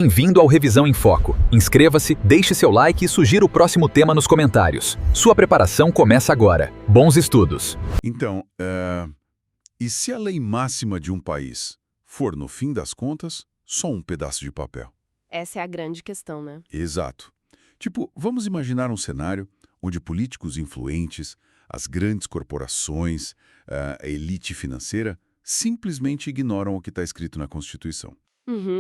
Bem-vindo ao Revisão em Foco. Inscreva-se, deixe seu like e sugira o próximo tema nos comentários. Sua preparação começa agora. Bons estudos! Então, e se a lei máxima de um país for, no fim das contas, só um pedaço de papel? Essa é a grande questão, né? Exato. Tipo, vamos imaginar um cenário onde políticos influentes, as grandes corporações, a elite financeira, simplesmente ignoram o que está escrito na Constituição.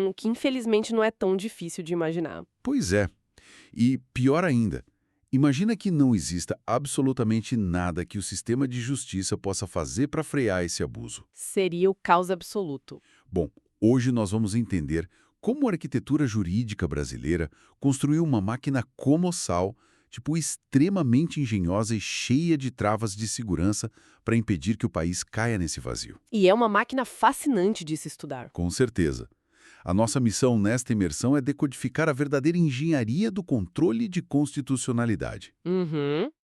O que infelizmente não é tão difícil de imaginar. Pois é. E pior ainda, imagina que não exista absolutamente nada que o sistema de justiça possa fazer para frear esse abuso. Seria o caos absoluto. Bom, hoje nós vamos entender como a arquitetura jurídica brasileira construiu uma máquina colossal, tipo extremamente engenhosa e cheia de travas de segurança para impedir que o país caia nesse vazio. E é uma máquina fascinante de se estudar. Com certeza. A nossa missão nesta imersão é decodificar a verdadeira engenharia do controle de constitucionalidade.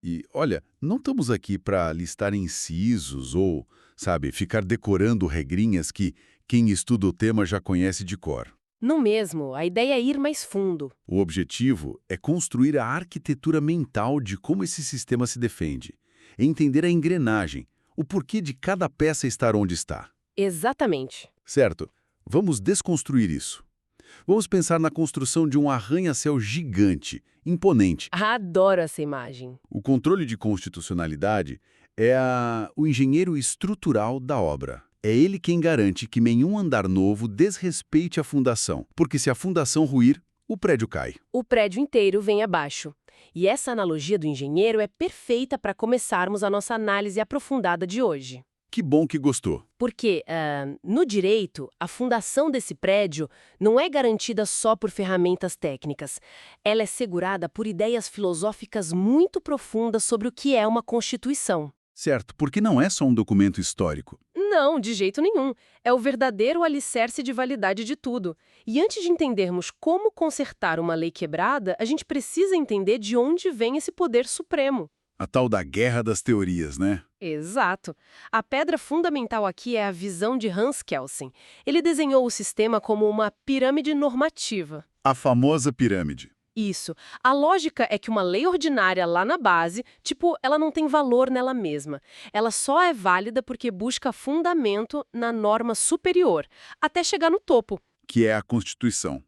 E, olha, não estamos aqui para listar incisos ou, sabe, ficar decorando regrinhas que quem estuda o tema já conhece de cor. Não mesmo, a ideia é ir mais fundo. O objetivo é construir a arquitetura mental de como esse sistema se defende, entender a engrenagem, o porquê de cada peça estar onde está. Exatamente. Certo? Vamos desconstruir isso. Vamos pensar na construção de um arranha-céu gigante, imponente. Adoro essa imagem. O controle de constitucionalidade é o engenheiro estrutural da obra. É ele quem garante que nenhum andar novo desrespeite a fundação, porque se a fundação ruir, o prédio cai. O prédio inteiro vem abaixo. E essa analogia do engenheiro é perfeita para começarmos a nossa análise aprofundada de hoje. Que bom que gostou. Porque, no direito, a fundação desse prédio não é garantida só por ferramentas técnicas. Ela é segurada por ideias filosóficas muito profundas sobre o que é uma Constituição. Certo, porque não é só um documento histórico. Não, de jeito nenhum. É o verdadeiro alicerce de validade de tudo. E antes de entendermos como consertar uma lei quebrada, a gente precisa entender de onde vem esse poder supremo. A tal da guerra das teorias, né? Exato. A pedra fundamental aqui é a visão de Hans Kelsen. Ele desenhou o sistema como uma pirâmide normativa. A famosa pirâmide. Isso. A lógica é que uma lei ordinária lá na base, ela não tem valor nela mesma. Ela só é válida porque busca fundamento na norma superior, até chegar no topo. Que é a Constituição.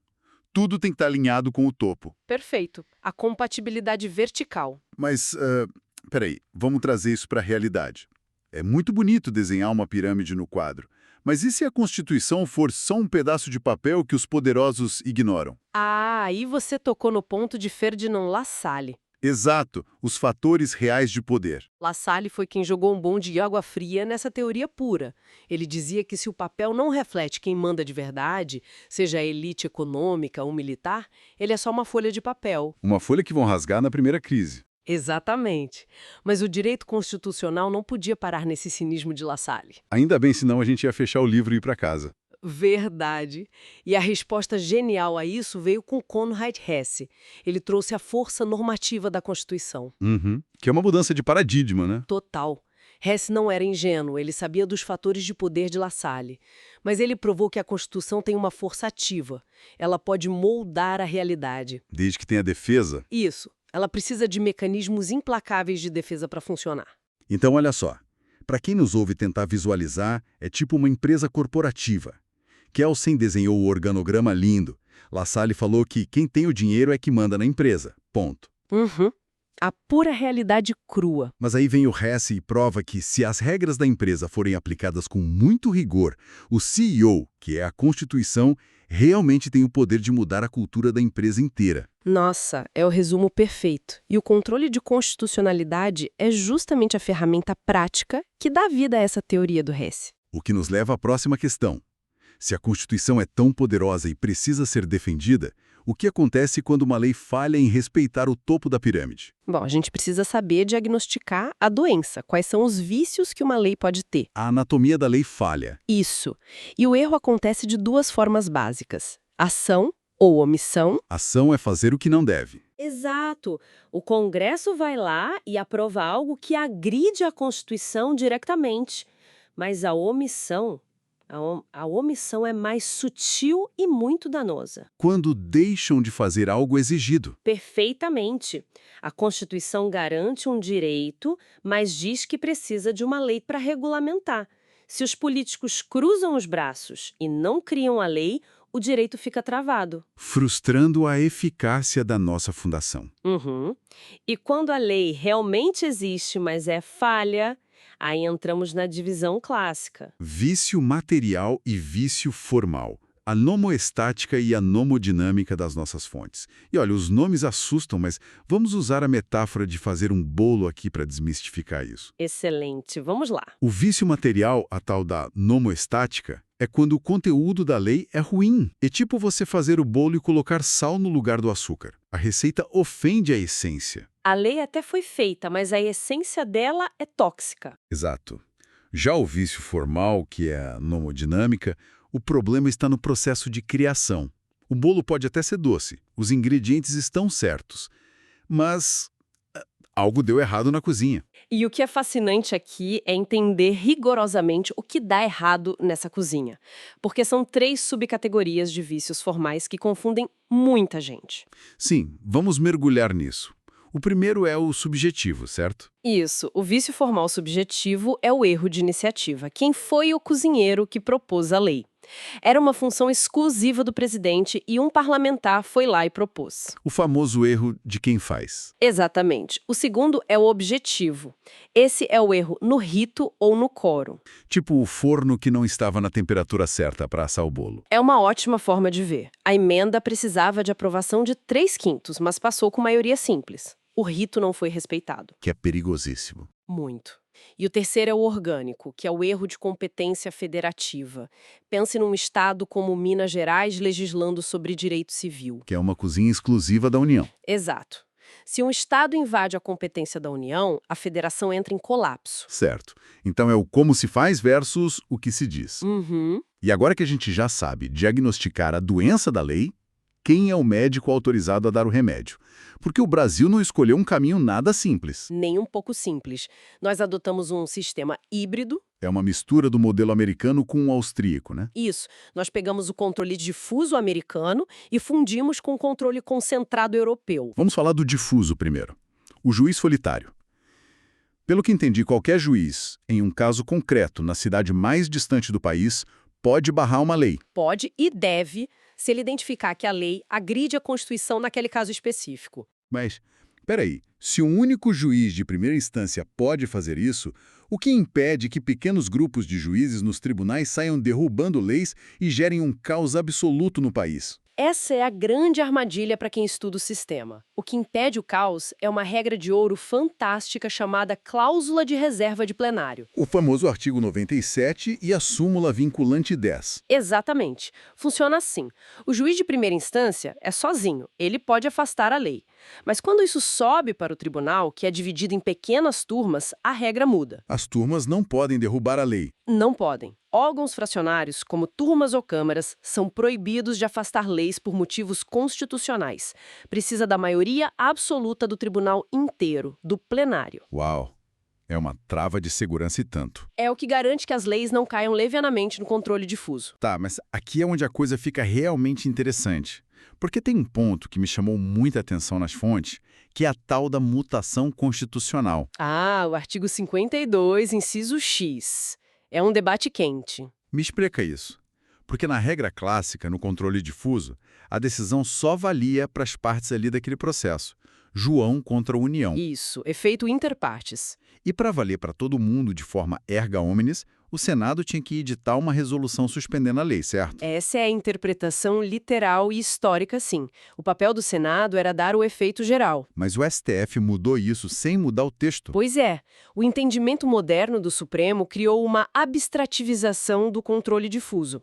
Tudo tem que estar alinhado com o topo. Perfeito. A compatibilidade vertical. Mas, peraí, vamos trazer isso para a realidade. É muito bonito desenhar uma pirâmide no quadro, mas e se a Constituição for só um pedaço de papel que os poderosos ignoram? Ah, aí você tocou no ponto de Ferdinand Lassalle. Exato, os fatores reais de poder. Lassalle foi quem jogou um bonde de água fria nessa teoria pura. Ele dizia que se o papel não reflete quem manda de verdade, seja a elite econômica ou militar, ele é só uma folha de papel. Uma folha que vão rasgar na primeira crise. Exatamente. Mas o direito constitucional não podia parar nesse cinismo de Lassalle. Ainda bem, senão a gente ia fechar o livro e ir para casa. Verdade. E a resposta genial a isso veio com Conrad Hesse. Ele trouxe a força normativa da Constituição. Que é uma mudança de paradigma, né? Total. Hesse não era ingênuo, ele sabia dos fatores de poder de Lassalle. Mas ele provou que a Constituição tem uma força ativa. Ela pode moldar a realidade. Desde que tenha defesa. Isso. Ela precisa de mecanismos implacáveis de defesa para funcionar. Então, olha só. Para quem nos ouve tentar visualizar, é tipo uma empresa corporativa. Kelsen desenhou o organograma lindo. Lassalle falou que quem tem o dinheiro é que manda na empresa. Ponto. A pura realidade crua. Mas aí vem o Hesse e prova que, se as regras da empresa forem aplicadas com muito rigor, o CEO, que é a Constituição, realmente tem o poder de mudar a cultura da empresa inteira. Nossa, é o resumo perfeito. E o controle de constitucionalidade é justamente a ferramenta prática que dá vida a essa teoria do Hesse. O que nos leva à próxima questão. Se a Constituição é tão poderosa e precisa ser defendida, o que acontece quando uma lei falha em respeitar o topo da pirâmide? Bom, a gente precisa saber diagnosticar a doença, quais são os vícios que uma lei pode ter. A anatomia da lei falha. Isso. E o erro acontece de duas formas básicas: ação ou omissão. Ação é fazer o que não deve. Exato. O Congresso vai lá e aprova algo que agride a Constituição diretamente. Mas a omissão A omissão é mais sutil e muito danosa. Quando deixam de fazer algo exigido. Perfeitamente. A Constituição garante um direito, mas diz que precisa de uma lei para regulamentar. Se os políticos cruzam os braços e não criam a lei, o direito fica travado. Frustrando a eficácia da nossa fundação. Uhum. E quando a lei realmente existe, mas é falha, aí entramos na divisão clássica. Vício material e vício formal. A nomoestática e a nomodinâmica das nossas fontes. E olha, os nomes assustam, mas vamos usar a metáfora de fazer um bolo aqui para desmistificar isso. Excelente, vamos lá. O vício material, a tal da nomoestática, é quando o conteúdo da lei é ruim. É tipo você fazer o bolo e colocar sal no lugar do açúcar. A receita ofende a essência. A lei até foi feita, mas a essência dela é tóxica. Exato. Já o vício formal, que é a nomodinâmica, o problema está no processo de criação. O bolo pode até ser doce, os ingredientes estão certos, mas algo deu errado na cozinha. E o que é fascinante aqui é entender rigorosamente o que dá errado nessa cozinha. Porque são 3 subcategorias de vícios formais que confundem muita gente. Sim, vamos mergulhar nisso. O primeiro é o subjetivo, certo? Isso, o vício formal subjetivo é o erro de iniciativa. Quem foi o cozinheiro que propôs a lei? Era uma função exclusiva do presidente e um parlamentar foi lá e propôs. O famoso erro de quem faz. Exatamente. O segundo é o objetivo. Esse é o erro no rito ou no quórum. Tipo o forno que não estava na temperatura certa para assar o bolo. É uma ótima forma de ver. A emenda precisava de aprovação de 3/5, mas passou com maioria simples. O rito não foi respeitado. Que é perigosíssimo. Muito. E o terceiro é o orgânico, que é o erro de competência federativa. Pense num estado como Minas Gerais legislando sobre direito civil. Que é uma cozinha exclusiva da União. Exato. Se um estado invade a competência da União, a federação entra em colapso. Certo. Então é o como se faz versus o que se diz. Uhum. E agora que a gente já sabe diagnosticar a doença da lei, quem é o médico autorizado a dar o remédio? Porque o Brasil não escolheu um caminho nada simples. Nem um pouco simples. Nós adotamos um sistema híbrido. É uma mistura do modelo americano com o austríaco, né? Isso. Nós pegamos o controle difuso americano e fundimos com o controle concentrado europeu. Vamos falar do difuso primeiro. O juiz solitário. Pelo que entendi, qualquer juiz, em um caso concreto, na cidade mais distante do país, pode barrar uma lei. Pode e deve, se ele identificar que a lei agride a Constituição naquele caso específico. Mas, peraí, se um único juiz de primeira instância pode fazer isso, o que impede que pequenos grupos de juízes nos tribunais saiam derrubando leis e gerem um caos absoluto no país? Essa é a grande armadilha para quem estuda o sistema. O que impede o caos é uma regra de ouro fantástica chamada cláusula de reserva de plenário. O famoso artigo 97 e a súmula vinculante 10. Exatamente. Funciona assim. O juiz de primeira instância é sozinho, ele pode afastar a lei. Mas quando isso sobe para o tribunal, que é dividido em pequenas turmas, a regra muda. As turmas não podem derrubar a lei. Não podem. Órgãos fracionários, como turmas ou câmaras, são proibidos de afastar leis por motivos constitucionais. Precisa da maioria absoluta do tribunal inteiro, do plenário. Uau! É uma trava de segurança e tanto. É o que garante que as leis não caiam levianamente no controle difuso. Tá, mas aqui é onde a coisa fica realmente interessante. Porque tem um ponto que me chamou muita atenção nas fontes, que é a tal da mutação constitucional. Ah, o artigo 52, inciso X. É um debate quente. Me explica isso. Porque na regra clássica, no controle difuso, a decisão só valia para as partes ali daquele processo. João contra a União. Isso, efeito inter partes. E para valer para todo mundo de forma erga omnes, o Senado tinha que editar uma resolução suspendendo a lei, certo? Essa é a interpretação literal e histórica, sim. O papel do Senado era dar o efeito geral. Mas o STF mudou isso sem mudar o texto. Pois é, o entendimento moderno do Supremo criou uma abstrativização do controle difuso.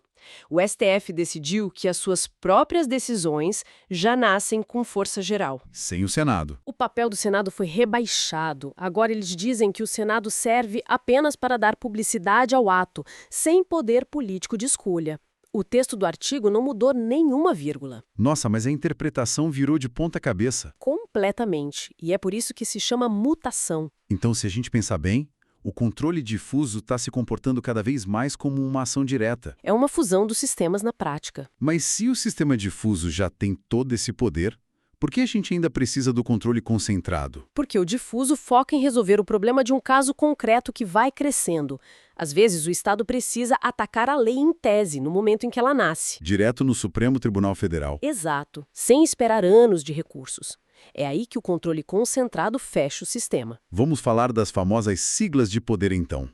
O STF decidiu que as suas próprias decisões já nascem com força geral. Sem o Senado. O papel do Senado foi rebaixado. Agora eles dizem que o Senado serve apenas para dar publicidade ao ato, sem poder político de escolha. O texto do artigo não mudou nenhuma vírgula. Nossa, mas a interpretação virou de ponta cabeça. Completamente. E é por isso que se chama mutação. Então, se a gente pensar bem, o controle difuso está se comportando cada vez mais como uma ação direta. É uma fusão dos sistemas na prática. Mas se o sistema difuso já tem todo esse poder, por que a gente ainda precisa do controle concentrado? Porque o difuso foca em resolver o problema de um caso concreto que vai crescendo. Às vezes, o Estado precisa atacar a lei em tese, no momento em que ela nasce. Direto no Supremo Tribunal Federal. Exato, sem esperar anos de recursos. É aí que o controle concentrado fecha o sistema. Vamos falar das famosas siglas de poder então.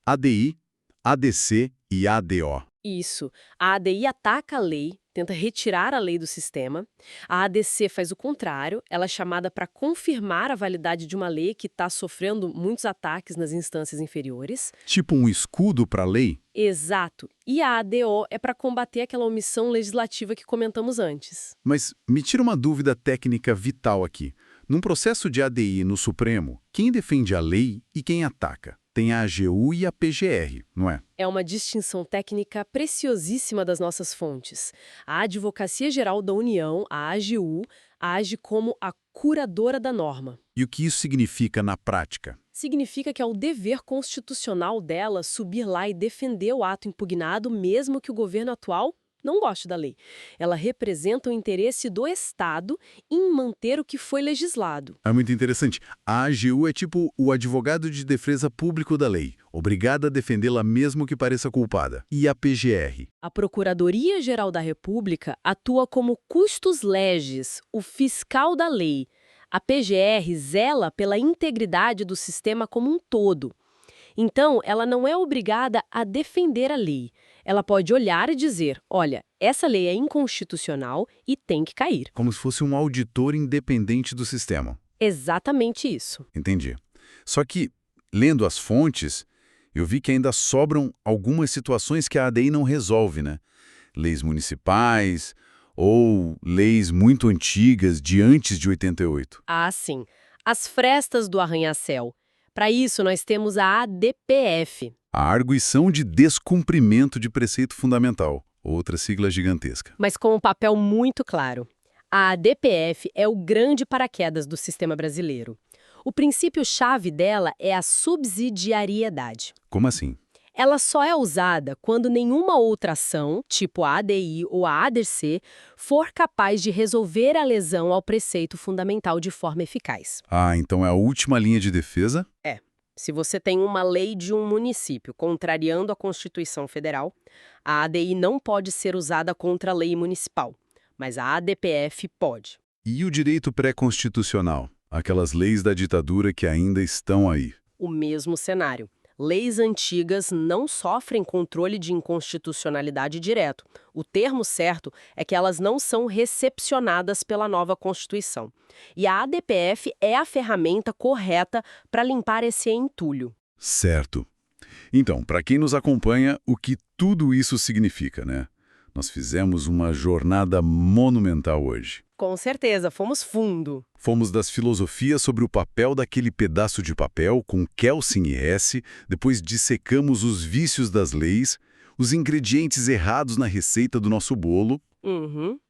ADI, ADC e ADO. Isso. A ADI ataca a lei, tenta retirar a lei do sistema. A ADC faz o contrário, ela é chamada para confirmar a validade de uma lei que está sofrendo muitos ataques nas instâncias inferiores. Tipo um escudo para a lei? Exato. E a ADO é para combater aquela omissão legislativa que comentamos antes. Mas me tira uma dúvida técnica vital aqui. Num processo de ADI no Supremo, quem defende a lei e quem ataca? Tem a AGU e a PGR, não é? É uma distinção técnica preciosíssima das nossas fontes. A Advocacia Geral da União, a AGU, age como a curadora da norma. E o que isso significa na prática? Significa que é o dever constitucional dela subir lá e defender o ato impugnado, mesmo que o governo atual não goste da lei. Ela representa o interesse do Estado em manter o que foi legislado. É muito interessante. A AGU é tipo o advogado de defesa público da lei, obrigada a defendê-la mesmo que pareça culpada. E a PGR? A Procuradoria-Geral da República atua como custos legis, o fiscal da lei. A PGR zela pela integridade do sistema como um todo. Então, ela não é obrigada a defender a lei. Ela pode olhar e dizer, olha, essa lei é inconstitucional e tem que cair. Como se fosse um auditor independente do sistema. Exatamente isso. Entendi. Só que, lendo as fontes, eu vi que ainda sobram algumas situações que a ADI não resolve, né? Leis municipais ou leis muito antigas de antes de 88. Ah, sim. As frestas do arranha-céu. Para isso, nós temos a ADPF. A arguição de descumprimento de preceito fundamental, outra sigla gigantesca. Mas com um papel muito claro. A ADPF é o grande paraquedas do sistema brasileiro. O princípio-chave dela é a subsidiariedade. Como assim? Ela só é usada quando nenhuma outra ação, tipo a ADI ou a ADC, for capaz de resolver a lesão ao preceito fundamental de forma eficaz. Ah, então é a última linha de defesa? É. Se você tem uma lei de um município contrariando a Constituição Federal, a ADI não pode ser usada contra a lei municipal, mas a ADPF pode. E o direito pré-constitucional? Aquelas leis da ditadura que ainda estão aí. O mesmo cenário. Leis antigas não sofrem controle de inconstitucionalidade direto. O termo certo é que elas não são recepcionadas pela nova Constituição. E a ADPF é a ferramenta correta para limpar esse entulho. Certo. Então, para quem nos acompanha, o que tudo isso significa, né? Nós fizemos uma jornada monumental hoje. Com certeza, fomos fundo. Fomos das filosofias sobre o papel daquele pedaço de papel com Kelsen e Hesse, depois dissecamos os vícios das leis, os ingredientes errados na receita do nosso bolo.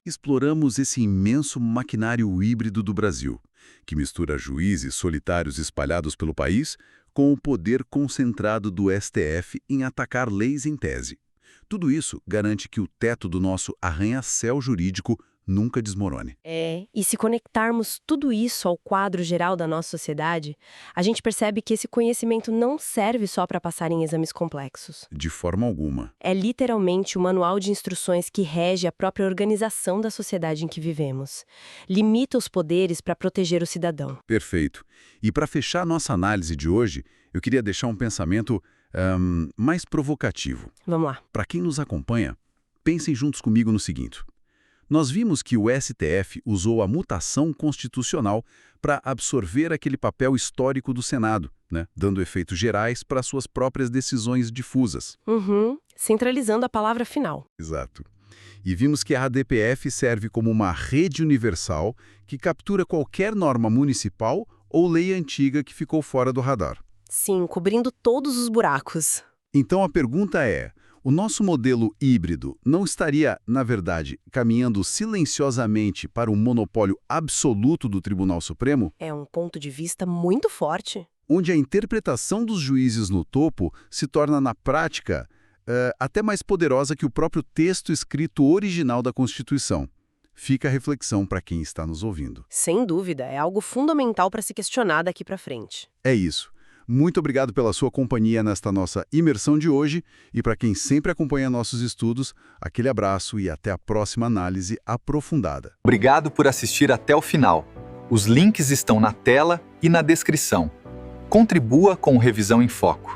Exploramos esse imenso maquinário híbrido do Brasil, que mistura juízes solitários espalhados pelo país com o poder concentrado do STF em atacar leis em tese. Tudo isso garante que o teto do nosso arranha-céu jurídico nunca desmorone. E se conectarmos tudo isso ao quadro geral da nossa sociedade, a gente percebe que esse conhecimento não serve só para passar em exames complexos. De forma alguma. É literalmente o manual de instruções que rege a própria organização da sociedade em que vivemos. Limita os poderes para proteger o cidadão. Perfeito. E para fechar nossa análise de hoje, eu queria deixar um pensamento mais provocativo. Vamos lá. Para quem nos acompanha, pensem juntos comigo no seguinte. Nós vimos que o STF usou a mutação constitucional para absorver aquele papel histórico do Senado, né, dando efeitos gerais para suas próprias decisões difusas. Centralizando a palavra final. Exato. E vimos que a ADPF serve como uma rede universal que captura qualquer norma municipal ou lei antiga que ficou fora do radar. Sim, cobrindo todos os buracos. Então a pergunta é, o nosso modelo híbrido não estaria, na verdade, caminhando silenciosamente para um monopólio absoluto do Tribunal Supremo? É um ponto de vista muito forte. onde a interpretação dos juízes no topo se torna, na prática, até mais poderosa que o próprio texto escrito original da Constituição. Fica a reflexão para quem está nos ouvindo. Sem dúvida, é algo fundamental para se questionar daqui para frente. É isso. Muito obrigado pela sua companhia nesta nossa imersão de hoje e para quem sempre acompanha nossos estudos, aquele abraço e até a próxima análise aprofundada. Obrigado por assistir até o final. Os links estão na tela e na descrição. Contribua com o Revisão em Foco.